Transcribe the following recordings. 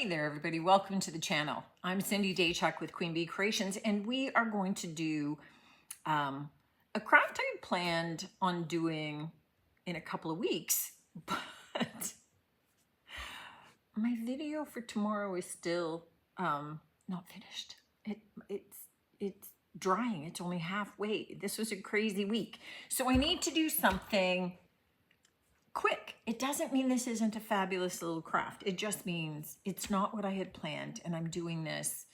Hey there everybody, welcome to the channel. I'm Cindy Daychuck with Queen Bee Creations, and we are going to do a craft I had planned on doing in a couple of weeks, but my video for tomorrow is still not finished. It's drying, it's only halfway. This was a crazy week. So I need to do something quick. It doesn't mean this isn't a fabulous little craft. It just means it's not what I had planned, and I'm doing this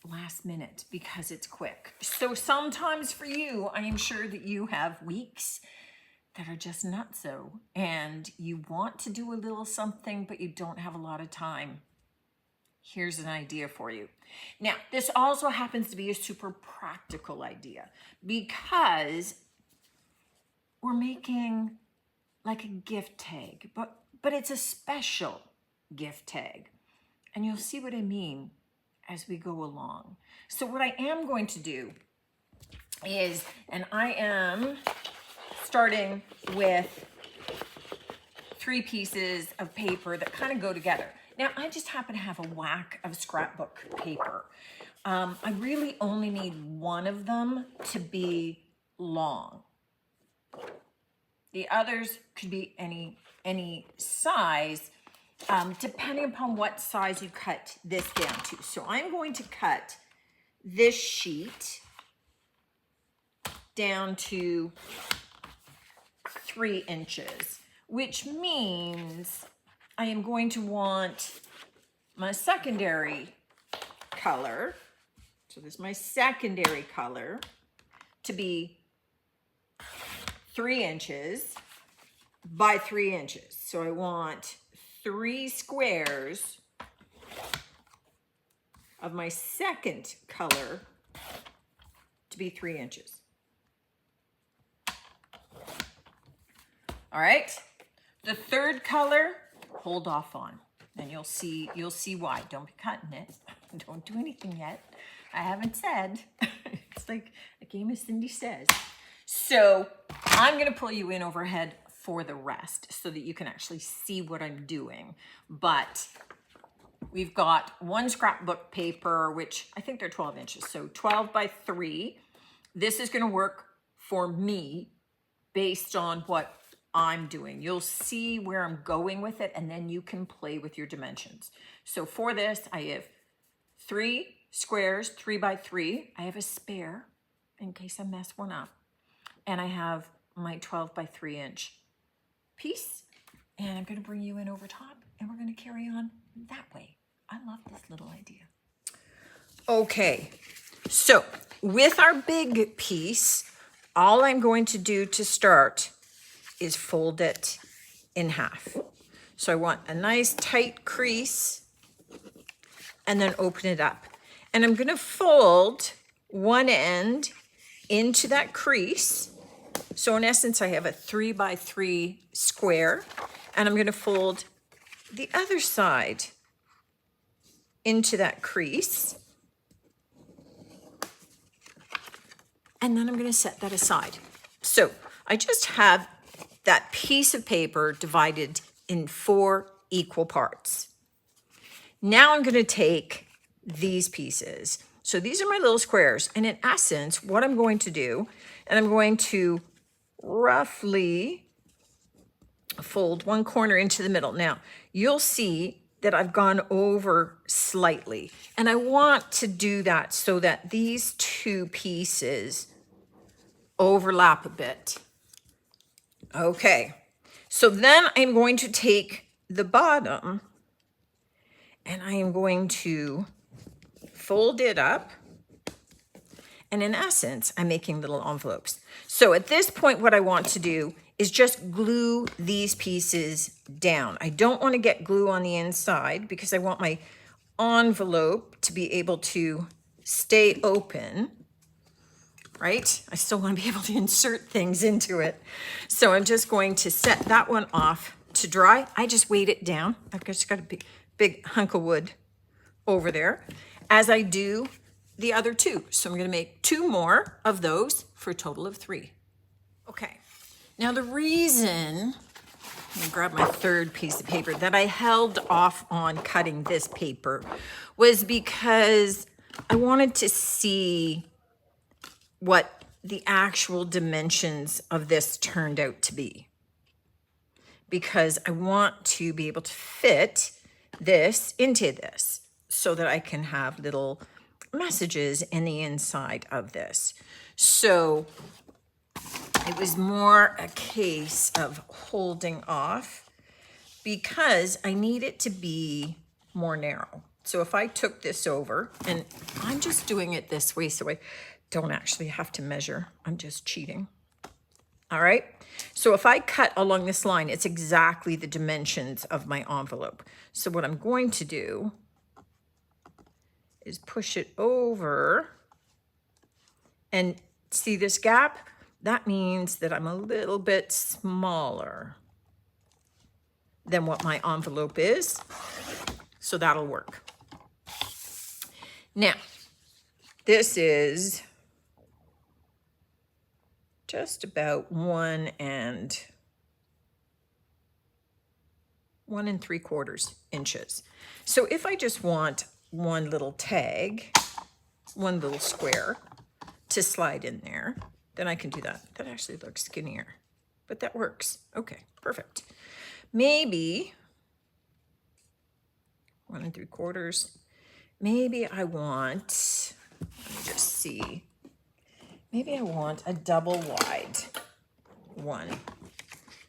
last minute because it's quick. So sometimes for you, I am sure that you have weeks that are just nutso, and you want to do a little something, but you don't have a lot of time. Here's an idea for you. Now, this also happens to be a super practical idea because we're making like a gift tag, but it's a special gift tag. And you'll see what I mean as we go along. So what I am going to do is, and I am starting with 3 pieces of paper that kind of go together. Now, I just happen to have a whack of scrapbook paper. I really only need one of them to be long. The others could be any size, depending upon what size you cut this down to. So I'm going to cut this sheet down to 3 inches, which means I am going to want my secondary color, so this is my secondary color, to be 3 inches by 3 inches. So I want 3 squares of my second color to be 3 inches. All right, the third color, hold off on, and you'll see why. Don't be cutting it. Don't do anything yet. I haven't said. It's like a game of Cindy Says. So I'm going to pull you in overhead for the rest so that you can actually see what I'm doing. But we've got 1 scrapbook paper, which I think they're 12 inches. So 12 by 3. This is going to work for me based on what I'm doing. You'll see where I'm going with it, and then you can play with your dimensions. So for this, I have 3 squares, 3 by 3. I have a spare in case I mess one up. And I have my 12 by 3 inch piece, and I'm going to bring you in over top, and we're going to carry on that way. I love this little idea. Okay, so with our big piece, all I'm going to do to start is fold it in half. So I want a nice tight crease and then open it up. And I'm going to fold one end into that crease. So in essence, I have a 3 by 3 square, and I'm going to fold the other side into that crease. And then I'm going to set that aside. So I just have that piece of paper divided in 4 equal parts. Now I'm going to take these pieces. So these are my little squares. And in essence, what I'm going to do, and I'm going to roughly fold one corner into the middle. Now, you'll see that I've gone over slightly, and I want to do that so that these 2 pieces overlap a bit. Okay, so then I'm going to take the bottom and I am going to fold it up. And in essence, I'm making little envelopes. So at this point, what I want to do is just glue these pieces down. I don't want to get glue on the inside because I want my envelope to be able to stay open, right? I still want to be able to insert things into it. So I'm just going to set that one off to dry. I just weight it down. I've just got a big hunk of wood over there, as I do the other 2. So I'm going to make 2 more of those for a total of 3. Okay. Now the reason Let me grab my third piece of paper. That I held off on cutting this paper was because I wanted to see what the actual dimensions of this turned out to be. Because I want to be able to fit this into this so that I can have little messages in the inside of this. So it was more a case of holding off because I need it to be more narrow. So if I took this over, and I'm just doing it this way so I don't actually have to measure, I'm just cheating. All right, so if I cut along this line, it's exactly the dimensions of my envelope. So what I'm going to do is push it over, and see this gap? That means that I'm a little bit smaller than what my envelope is, so that'll work. Now, this is just about 1 3/4 inches. So if I just want one little tag, one little square to slide in there, then I can do that. That actually looks skinnier, but that works. Okay, perfect. Maybe 1 3/4. Maybe I want, let me just see. Maybe I want a double wide one.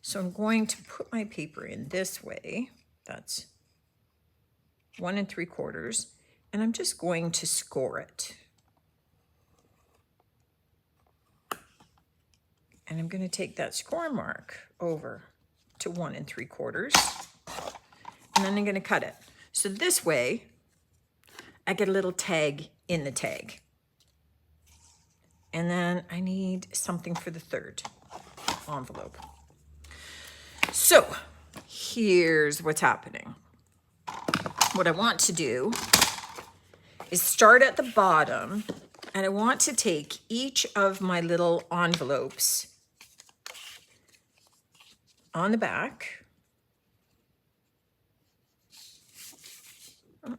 So I'm going to put my paper in this way. That's 1 3/4. And I'm just going to score it. And I'm going to take that score mark over to 1 3/4. And then I'm going to cut it. So this way, I get a little tag in the tag. And then I need something for the third envelope. So here's what's happening. What I want to do is start at the bottom, and I want to take each of my little envelopes on the back, and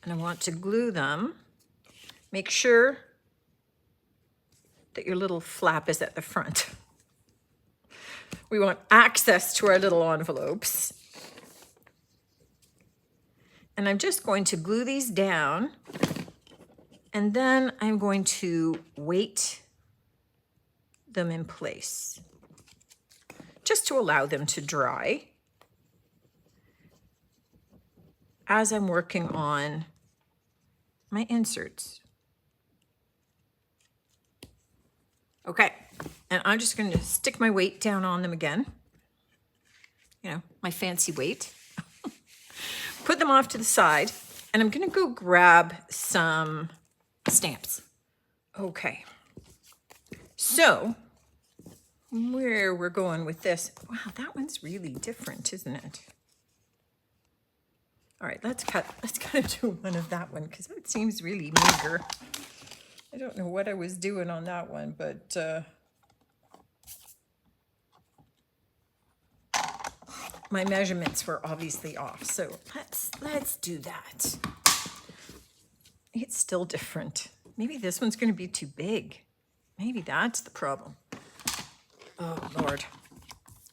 I want to glue them. Make sure that your little flap is at the front. We want access to our little envelopes. And I'm just going to glue these down, and then I'm going to weight them in place just to allow them to dry as I'm working on my inserts. Okay, and I'm just going to stick my weight down on them again. You know, my fancy weight. Put them off to the side, and I'm going to go grab some stamps. Okay, so where we're going with this, wow, that one's really different, isn't it? All right, let's kind of do one of that one because that seems really meager. I don't know what I was doing on that one, but my measurements were obviously off. So let's do that. It's still different. Maybe this one's going to be too big. Maybe that's the problem. Oh Lord.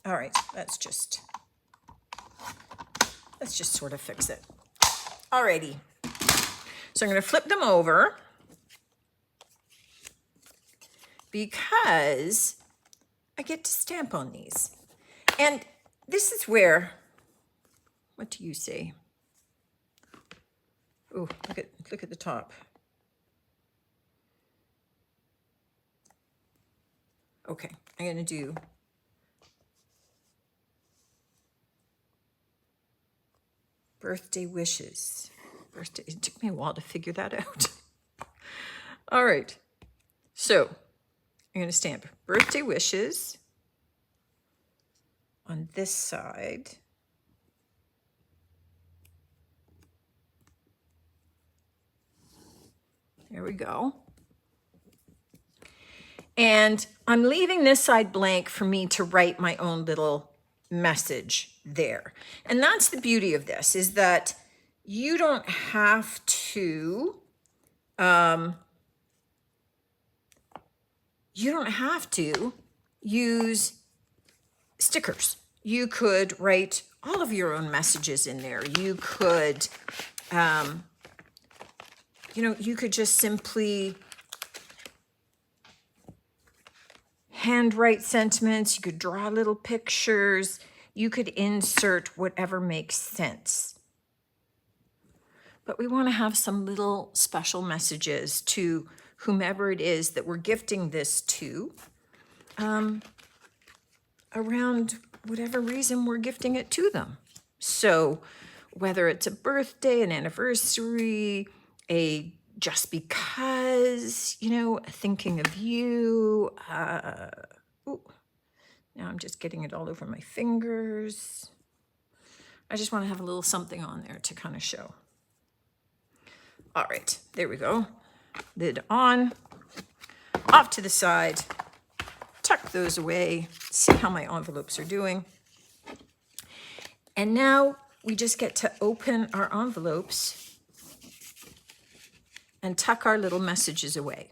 All right, let's just sort of fix it. Alrighty. So I'm going to flip them over because I get to stamp on these. And this is where, what do you say? Oh, look at the top. Okay, I'm going to do birthday wishes. It took me a while to figure that out. All right, so I'm going to stamp birthday wishes on this side. There we go. And I'm leaving this side blank for me to write my own little message there. And that's the beauty of this, is that you don't have to, use stickers. You could write all of your own messages in there. You could, you could just simply handwrite sentiments. You could draw little pictures. You could insert whatever makes sense. But we want to have some little special messages to whomever it is that we're gifting this to, around whatever reason we're gifting it to them. So whether it's a birthday, an anniversary, a just because, thinking of you. Ooh, now I'm just getting it all over my fingers. I just want to have a little something on there to kind of show. All right, there we go. Lid on, off to the side, tuck those away, see how my envelopes are doing. And now we just get to open our envelopes and tuck our little messages away.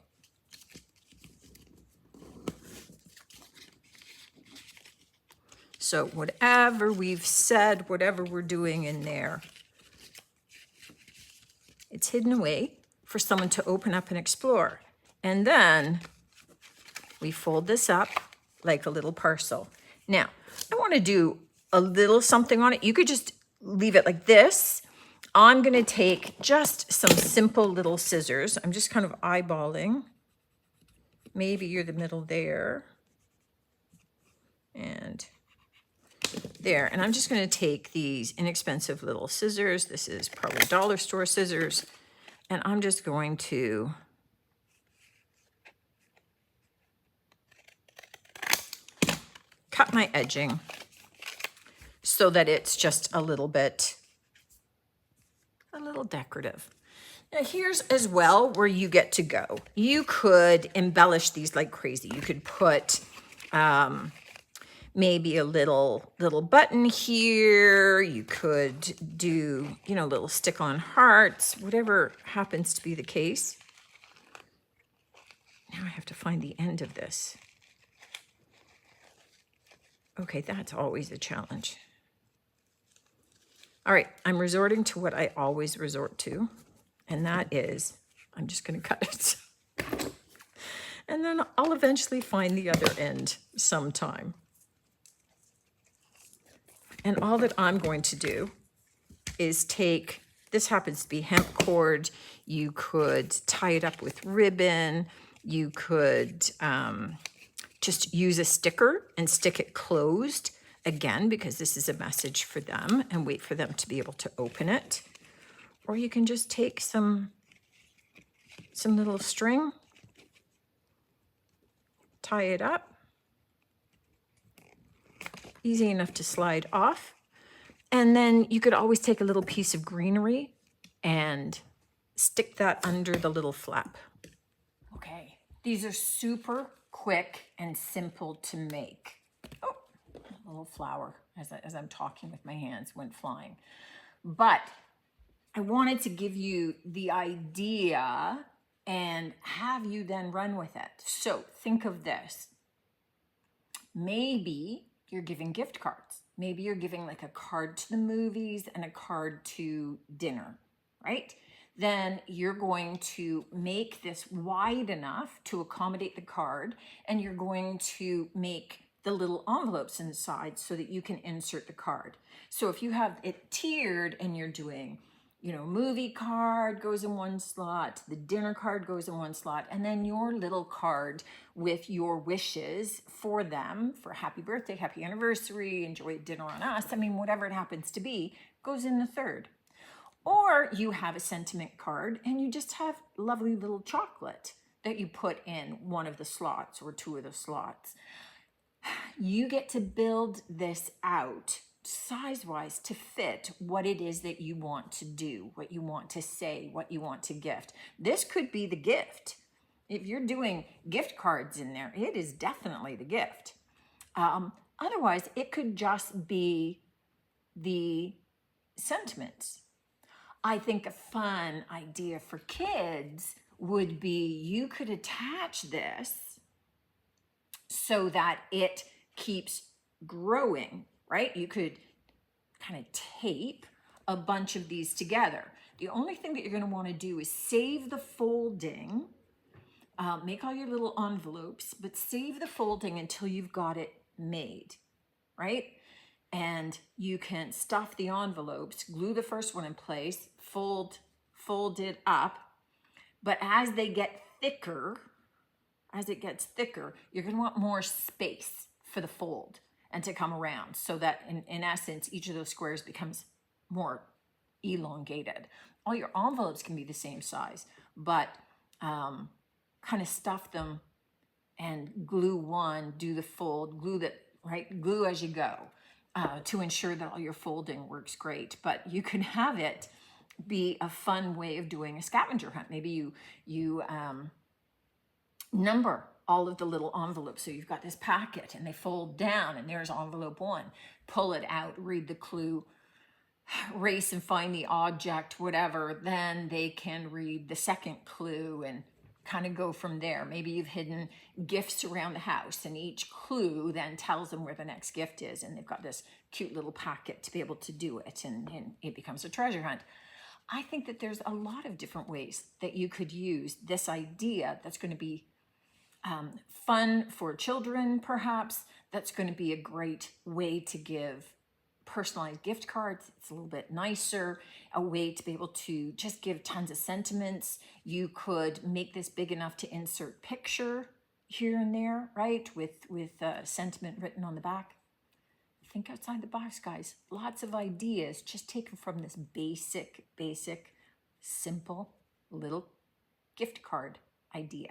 So whatever we've said, whatever we're doing in there, it's hidden away for someone to open up and explore. And then we fold this up like a little parcel. Now, I want to do a little something on it. You could just leave it like this. I'm going to take just some simple little scissors. I'm just kind of eyeballing. Maybe you're the middle there. And there. And I'm just going to take these inexpensive little scissors. This is probably dollar store scissors. And I'm just going to cut my edging so that it's just a little decorative. Now here's as well where you get to go. You could embellish these like crazy. You could put maybe a little button here. You could do, little stick-on hearts, whatever happens to be the case. Now I have to find the end of this. Okay, that's always a challenge. All right, I'm resorting to what I always resort to, and that is, I'm just going to cut it. And then I'll eventually find the other end sometime. And all that I'm going to do is take, this happens to be hemp cord. You could tie it up with ribbon. You could just use a sticker and stick it closed. Again, because this is a message for them, and wait for them to be able to open it. Or you can just take some little string, tie it up. Easy enough to slide off. And then you could always take a little piece of greenery and stick that under the little flap. Okay, these are super quick and simple to make. Oh, a little flower as I'm talking with my hands went flying. But I wanted to give you the idea and have you then run with it. So think of this. Maybe you're giving gift cards. Maybe you're giving like a card to the movies and a card to dinner, right? Then you're going to make this wide enough to accommodate the card, and you're going to make the little envelopes inside so that you can insert the card. So if you have it tiered and you're doing, movie card goes in one slot, the dinner card goes in one slot, and then your little card with your wishes for them, for happy birthday, happy anniversary, enjoy dinner on us, whatever it happens to be, goes in the third. Or you have a sentiment card and you just have lovely little chocolate that you put in one of the slots or two of the slots. You get to build this out size-wise to fit what it is that you want to do, what you want to say, what you want to gift. This could be the gift. If you're doing gift cards in there, it is definitely the gift. Otherwise, it could just be the sentiments. I think a fun idea for kids would be you could attach this so that it keeps growing, right? You could kind of tape a bunch of these together. The only thing that you're going to want to do is save the folding, make all your little envelopes, but save the folding until you've got it made, right? And you can stuff the envelopes, glue the first one in place, fold it up. But as they get thicker, as it gets thicker, you're going to want more space for the fold and to come around so that in essence, each of those squares becomes more elongated. All your envelopes can be the same size, but kind of stuff them and glue one, do the fold, glue that, right? Glue as you go to ensure that all your folding works great. But you can have it be a fun way of doing a scavenger hunt. Maybe you number all of the little envelopes. So you've got this packet and they fold down and there's envelope one. Pull it out, read the clue, race and find the object, whatever. Then they can read the second clue and kind of go from there. Maybe you've hidden gifts around the house and each clue then tells them where the next gift is. And they've got this cute little packet to be able to do it and it becomes a treasure hunt. I think that there's a lot of different ways that you could use this idea that's going to be fun for children, perhaps. That's going to be a great way to give personalized gift cards. It's a little bit nicer, a way to be able to just give tons of sentiments. You could make this big enough to insert picture here and there, right? With sentiment written on the back. Think outside the box, guys. Lots of ideas just taken from this basic, simple little gift card idea.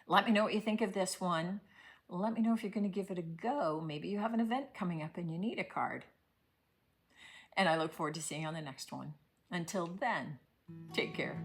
Let me know what you think of this one. Let me know if you're going to give it a go. Maybe you have an event coming up and you need a card. And I look forward to seeing you on the next one. Until then, take care.